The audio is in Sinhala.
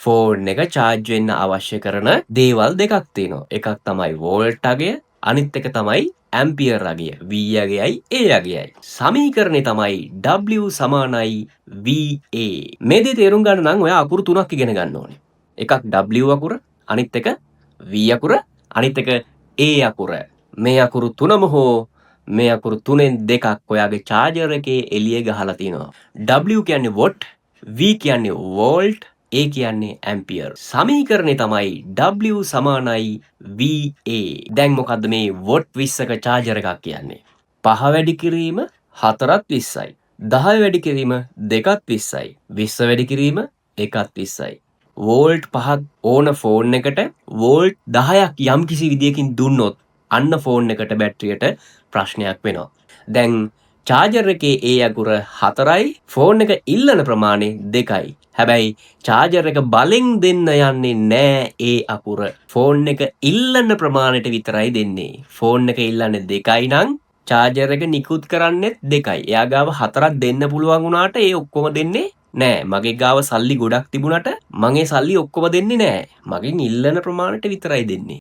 ෆෝන් එක charge වෙන්න අවශ්‍ය කරන දේවල් දෙකක් තියෙනවා. එකක් තමයි වෝල්ට් අගය, අනිත් එක තමයි ඇම්පියර් අගය. V අගයයි A අගයයි. සමීකරණය තමයි W සමානයි VA. මේ දේ තේරුම් ගන්න නම් ඔයා අකුරු තුනක් ඉගෙන ගන්න ඕනේ. එකක් W අකුර, අනිත් එක V අකුර, අනිත් එක A අකුර. මේ අකුරු තුනම හෝ මේ අකුරු තුනෙන් දෙකක් ඔයාගේ charger එකේ එළිය ගහලා තියෙනවා. W කියන්නේ watt, V කියන්නේ volt, A කියන්නේ ඇම්පියර්. සමීකරණය තමයි W සමානයි VA. දැන් මොකද්ද මේ watt 20ක charger එකක් කියන්නේ? 5 වැඩි කිරීම 4ත් 20යි. 10 වැඩි කිරීම 2ත් 20යි. 20 වැඩි කිරීම 1ත් 20යි. වෝල්ට් 5ක් ඕන ෆෝන් එකට වෝල්ට් 10ක් යම් කිසි විදියකින් දුන්නොත් අන්න ෆෝන් එකට බැටරියට ප්‍රශ්නයක් වෙනවා. දැන් charger එකේ A අකුර 4යි, ෆෝන් එක ඉල්ලන ප්‍රමාණය 2යි. හැබැයි charger එක බලෙන් දෙන්න යන්නේ නෑ A අකුර. ෆෝන් එක ඉල්ලන ප්‍රමාණයට විතරයි දෙන්නේ. ෆෝන් එක ඉල්ලන්නේ 2යි නම් charger එක නිකුත් කරන්නෙත් 2යි. එයා ගාව 4ක් දෙන්න පුළුවන් වුණාට ඒ ඔක්කොම දෙන්නේ නෑ. මගේ ගාව සල්ලි ගොඩක් තිබුණට මගේ සල්ලි ඔක්කොම දෙන්නේ නෑ. මගෙන් ඉල්ලන ප්‍රමාණයට විතරයි දෙන්නේ.